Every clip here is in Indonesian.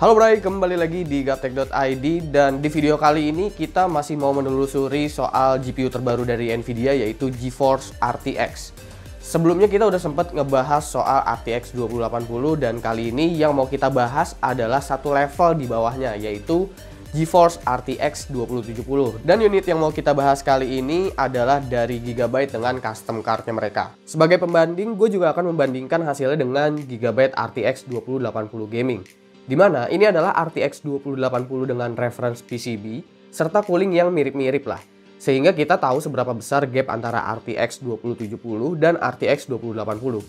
Halo Bray, kembali lagi di Gaptek.id dan di video kali ini kita masih mau menelusuri soal GPU terbaru dari Nvidia yaitu GeForce RTX. Sebelumnya kita udah sempat ngebahas soal RTX 2080 dan kali ini yang mau kita bahas adalah satu level di bawahnya yaitu GeForce RTX 2070. Dan unit yang mau kita bahas kali ini adalah dari Gigabyte dengan custom cardnya mereka. Sebagai pembanding, gue juga akan membandingkan hasilnya dengan Gigabyte RTX 2080 Gaming. Dimana ini adalah RTX 2080 dengan reference PCB serta cooling yang mirip-mirip lah. Sehingga kita tahu seberapa besar gap antara RTX 2070 dan RTX 2080.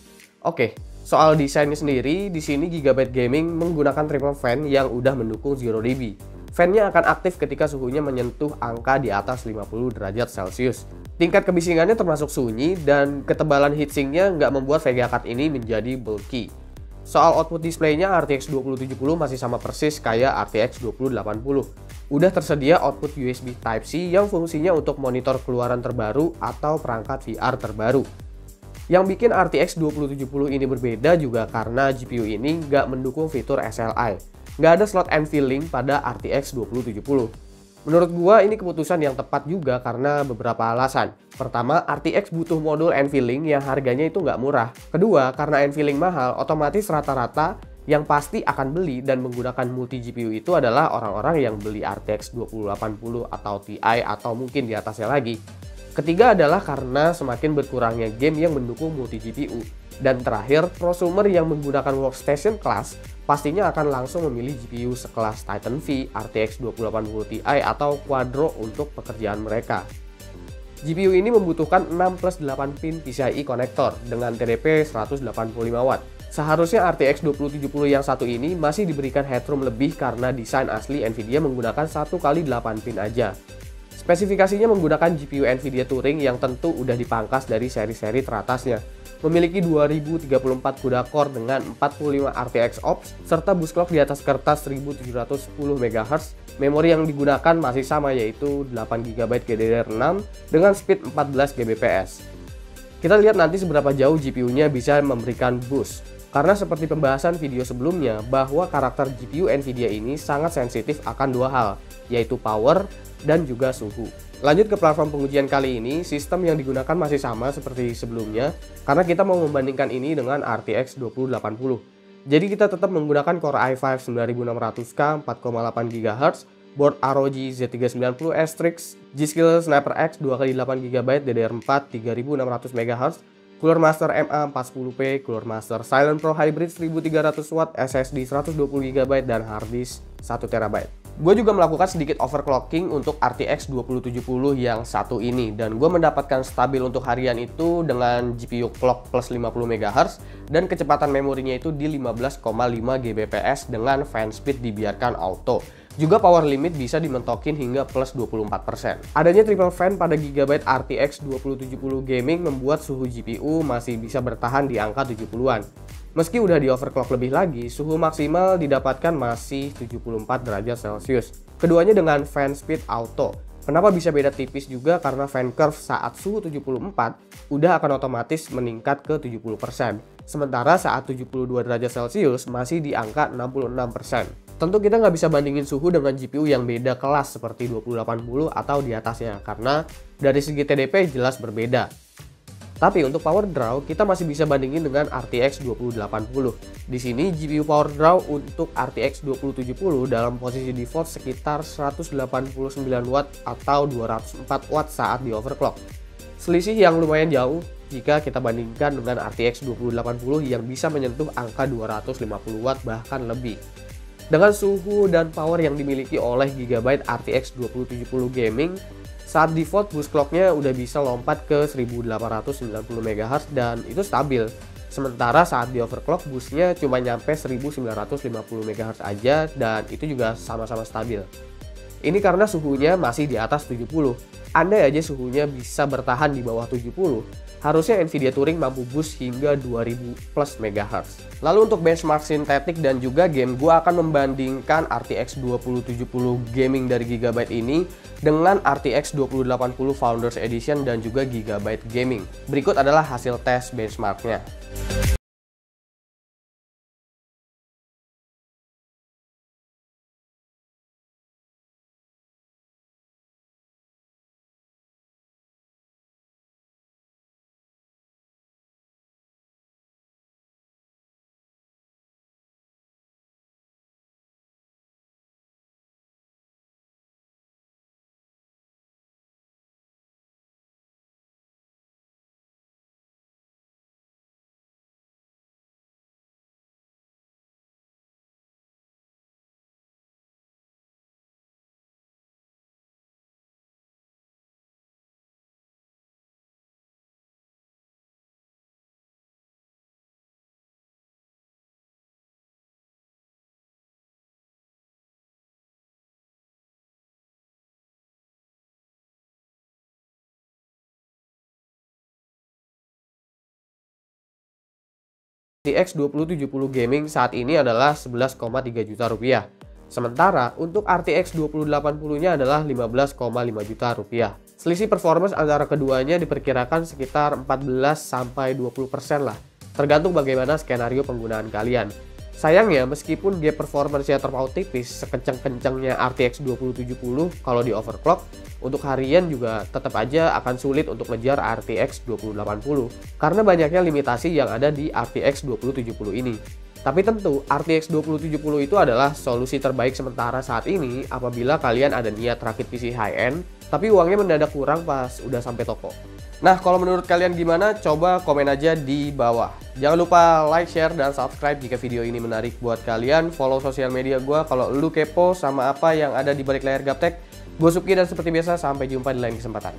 Oke, soal desainnya sendiri, di sini Gigabyte Gaming menggunakan triple fan yang udah mendukung 0 dB. Fan-nya akan aktif ketika suhunya menyentuh angka di atas 50 derajat Celcius. Tingkat kebisingannya termasuk sunyi dan ketebalan heatsinknya nggak membuat VGA card ini menjadi bulky. Soal output displaynya RTX 2070 masih sama persis kayak RTX 2080. Udah tersedia output USB Type-C yang fungsinya untuk monitor keluaran terbaru atau perangkat VR terbaru. Yang bikin RTX 2070 ini berbeda juga karena GPU ini nggak mendukung fitur SLI. Nggak ada slot NVLink pada RTX 2070. Menurut gua ini keputusan yang tepat juga karena beberapa alasan. Pertama, RTX butuh modul NVLink yang harganya itu nggak murah. Kedua, karena NVLink mahal, otomatis rata-rata yang pasti akan beli dan menggunakan multi GPU itu adalah orang-orang yang beli RTX 2080 atau Ti atau mungkin di atasnya lagi. Ketiga adalah karena semakin berkurangnya game yang mendukung multi GPU. Dan terakhir, prosumer yang menggunakan workstation class pastinya akan langsung memilih GPU sekelas Titan V, RTX 2080 Ti, atau Quadro untuk pekerjaan mereka. GPU ini membutuhkan 6+8 pin PCIe konektor dengan TDP 185 Watt. Seharusnya RTX 2070 yang satu ini masih diberikan headroom lebih karena desain asli Nvidia menggunakan 1x8 pin aja. Spesifikasinya menggunakan GPU Nvidia Turing yang tentu udah dipangkas dari seri-seri teratasnya. Memiliki 2034 CUDA core dengan 45 RTX ops serta bus clock di atas kertas 1710 MHz. Memori yang digunakan masih sama yaitu 8GB GDDR6 dengan speed 14 Gbps. Kita lihat nanti seberapa jauh GPU-nya bisa memberikan boost. Karena seperti pembahasan video sebelumnya bahwa karakter GPU Nvidia ini sangat sensitif akan dua hal, yaitu power dan juga suhu. Lanjut ke platform pengujian kali ini, sistem yang digunakan masih sama seperti sebelumnya karena kita mau membandingkan ini dengan RTX 2080. Jadi kita tetap menggunakan Core i5 9600K 4,8 GHz, board ROG Z390 Strix, G-Skill Sniper X 2x8GB DDR4 3600 MHz, Cooler Master MA410P, Cooler Master Silent Pro Hybrid 1300W, SSD 120GB, dan hard disk 1TB. Gue juga melakukan sedikit overclocking untuk RTX 2070 yang satu ini dan gue mendapatkan stabil untuk harian itu dengan GPU clock plus 50 MHz dan kecepatan memorinya itu di 15,5 Gbps dengan fan speed dibiarkan auto. Juga power limit bisa dimentokin hingga plus 24%. Adanya triple fan pada Gigabyte RTX 2070 Gaming membuat suhu GPU masih bisa bertahan di angka 70-an. Meski udah di overclock lebih lagi, suhu maksimal didapatkan masih 74 derajat Celcius. Keduanya dengan fan speed auto. Kenapa bisa beda tipis juga? Karena fan curve saat suhu 74 udah akan otomatis meningkat ke 70%. Sementara saat 72 derajat Celcius masih di angka 66%. Tentu kita nggak bisa bandingin suhu dengan GPU yang beda kelas seperti 2080 atau di atasnya, karena dari segi TDP jelas berbeda. Tapi untuk power draw kita masih bisa bandingin dengan RTX 2080. Di sini GPU power draw untuk RTX 2070 dalam posisi default sekitar 189 Watt atau 204 Watt saat di overclock. Selisih yang lumayan jauh jika kita bandingkan dengan RTX 2080 yang bisa menyentuh angka 250 Watt bahkan lebih. Dengan suhu dan power yang dimiliki oleh Gigabyte RTX 2070 Gaming, saat default boost clocknya udah bisa lompat ke 1890 MHz dan itu stabil. Sementara saat di overclock boostnya cuma nyampe 1950 MHz aja dan itu juga sama-sama stabil. Ini karena suhunya masih di atas 70. Andai aja suhunya bisa bertahan di bawah 70, harusnya Nvidia Turing mampu boost hingga 2000 plus MHz. Lalu untuk benchmark sintetik dan juga game, gue akan membandingkan RTX 2070 Gaming dari Gigabyte ini dengan RTX 2080 Founders Edition dan juga Gigabyte Gaming. Berikut adalah hasil tes benchmarknya. RTX 2070 Gaming saat ini adalah 11,3 juta rupiah. Sementara untuk RTX 2080-nya adalah 15,5 juta rupiah. Selisih performance antara keduanya diperkirakan sekitar 14-20% lah, tergantung bagaimana skenario penggunaan kalian. Sayangnya, meskipun gap performance-nya terpaut tipis sekencang-kencangnya RTX 2070 kalau di overclock, untuk harian juga tetap aja akan sulit untuk ngejar RTX 2080 karena banyaknya limitasi yang ada di RTX 2070 ini. Tapi tentu, RTX 2070 itu adalah solusi terbaik sementara saat ini apabila kalian ada niat rakit PC high-end, tapi uangnya mendadak kurang pas udah sampai toko. Nah, kalau menurut kalian gimana? Coba komen aja di bawah. Jangan lupa like, share, dan subscribe jika video ini menarik buat kalian. Follow sosial media gue kalau lu kepo sama apa yang ada di balik layar Gaptek. Gue Supki dan seperti biasa, sampai jumpa di lain kesempatan.